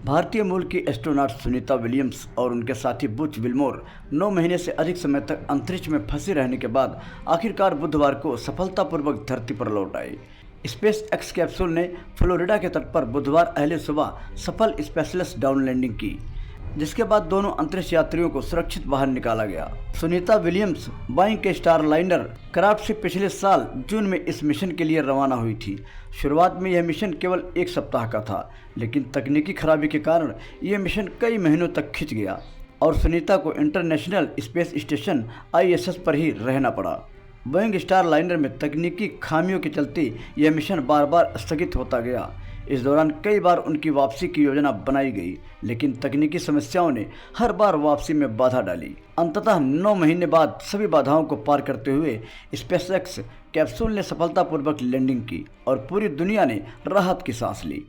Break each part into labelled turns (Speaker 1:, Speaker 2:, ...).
Speaker 1: भारतीय मूल की एस्ट्रोनॉट सुनीता विलियम्स और उनके साथी बुच विल्मोर 9 महीने से अधिक समय तक अंतरिक्ष में फंसे रहने के बाद आखिरकार बुधवार को सफलतापूर्वक धरती पर लौट आए। स्पेस एक्स कैप्सूल ने फ्लोरिडा के तट पर बुधवार अहले सुबह सफल स्पेसलेस डाउन लैंडिंग की, जिसके बाद दोनों अंतरिक्ष यात्रियों को सुरक्षित बाहर निकाला गया। सुनीता विलियम्स बोइंग के स्टारलाइनर क्राफ्ट से पिछले साल जून में इस मिशन के लिए रवाना हुई थी। शुरुआत में यह मिशन केवल 1 सप्ताह का था, लेकिन तकनीकी खराबी के कारण यह मिशन कई महीनों तक खिंच गया और सुनीता को इंटरनेशनल स्पेस स्टेशन ISS पर ही रहना पड़ा। बोइंग स्टारलाइनर में तकनीकी खामियों के चलते यह मिशन बार बार स्थगित होता गया। इस दौरान कई बार उनकी वापसी की योजना बनाई गई, लेकिन तकनीकी समस्याओं ने हर बार वापसी में बाधा डाली। अंततः 9 महीने बाद सभी बाधाओं को पार करते हुए स्पेसएक्स कैप्सूल ने सफलतापूर्वक लैंडिंग की और पूरी दुनिया ने राहत की सांस ली।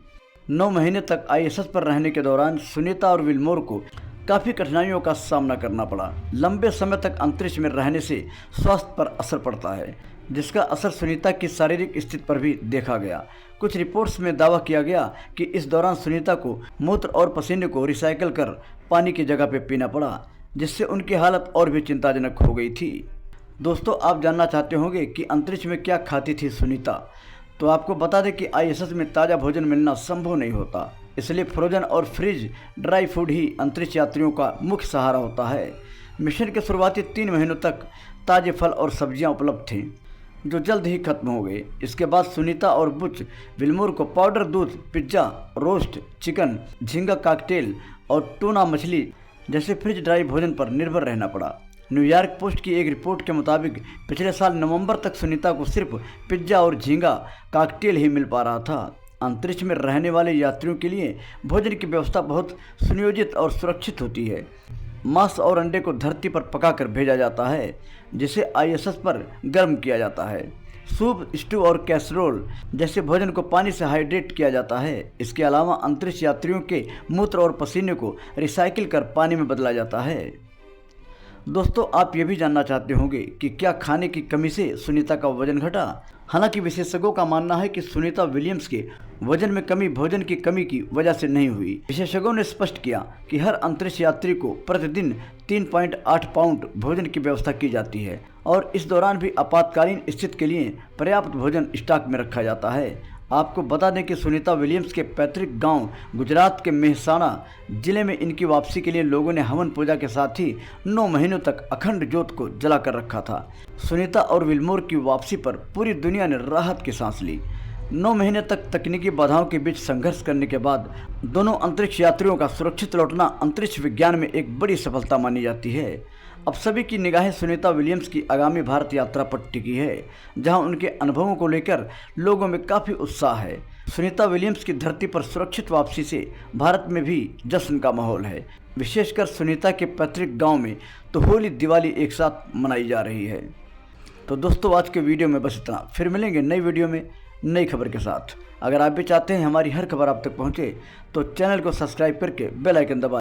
Speaker 1: 9 महीने तक ISS पर रहने के दौरान सुनीता और विल्मोर को काफ़ी कठिनाइयों का सामना करना पड़ा। लंबे समय तक अंतरिक्ष में रहने से स्वास्थ्य पर असर पड़ता है, जिसका असर सुनीता की शारीरिक स्थिति पर भी देखा गया। कुछ रिपोर्ट्स में दावा किया गया कि इस दौरान सुनीता को मूत्र और पसीने को रिसाइकिल कर पानी की जगह पे पीना पड़ा, जिससे उनकी हालत और भी चिंताजनक हो गई थी। दोस्तों, आप जानना चाहते होंगे कि अंतरिक्ष में क्या खाती थी सुनीता, तो आपको बता दें कि ISS में ताज़ा भोजन मिलना संभव नहीं होता, इसलिए फ्रोजन और फ्रीज ड्राई फूड ही अंतरिक्ष यात्रियों का मुख्य सहारा होता है। मिशन के शुरुआती 3 महीनों तक ताज़े फल और सब्जियां उपलब्ध थीं, जो जल्द ही खत्म हो गए। इसके बाद सुनीता और बुच विल्मोर को पाउडर दूध, पिज्ज़ा, रोस्ट चिकन, झींगा कॉकटेल और टूना मछली जैसे फ्रिज ड्राई भोजन पर निर्भर रहना पड़ा। न्यूयॉर्क पोस्ट की एक रिपोर्ट के मुताबिक पिछले साल नवंबर तक सुनीता को सिर्फ पिज्ज़ा और झींगा कॉकटेल ही मिल पा रहा था। अंतरिक्ष में रहने वाले यात्रियों के लिए भोजन की व्यवस्था बहुत सुनियोजित और सुरक्षित होती है। मांस और अंडे को धरती पर पकाकर भेजा जाता है, जिसे ISS पर गर्म किया जाता है। सूप, स्टू और कैसरोल जैसे भोजन को पानी से हाइड्रेट किया जाता है। इसके अलावा अंतरिक्ष यात्रियों के मूत्र और पसीने को रिसाइकिल कर पानी में बदला जाता है। दोस्तों, आप ये भी जानना चाहते होंगे कि क्या खाने की कमी से सुनीता का वजन घटा। हालांकि विशेषज्ञों का मानना है कि सुनीता विलियम्स के वजन में कमी भोजन की कमी की वजह से नहीं हुई। विशेषज्ञों ने स्पष्ट किया कि हर अंतरिक्ष यात्री को प्रतिदिन 3.8 पाउंड भोजन की व्यवस्था की जाती है और इस दौरान भी आपातकालीन स्थिति के लिए पर्याप्त भोजन स्टॉक में रखा जाता है। आपको बता दें कि सुनीता विलियम्स के पैतृक गांव गुजरात के मेहसाणा जिले में इनकी वापसी के लिए लोगों ने हवन पूजा के साथ ही 9 महीनों तक अखंड ज्योत को जलाकर रखा था। सुनीता और विल्मोर की वापसी पर पूरी दुनिया ने राहत की सांस ली। 9 महीने तक तकनीकी बाधाओं के बीच संघर्ष करने के बाद दोनों अंतरिक्ष यात्रियों का सुरक्षित लौटना अंतरिक्ष विज्ञान में एक बड़ी सफलता मानी जाती है। अब सभी की निगाहें सुनीता विलियम्स की आगामी भारत यात्रा पर टिकी है, जहां उनके अनुभवों को लेकर लोगों में काफ़ी उत्साह है। सुनीता विलियम्स की धरती पर सुरक्षित वापसी से भारत में भी जश्न का माहौल है। विशेषकर सुनीता के पैतृक गांव में तो होली दिवाली एक साथ मनाई जा रही है। तो दोस्तों, आज के वीडियो में बस इतना। फिर मिलेंगे नई वीडियो में नई खबर के साथ। अगर आप भी चाहते हैं हमारी हर खबर आप तक पहुँचे तो चैनल को सब्सक्राइब करके बेल आइकन दबाएं।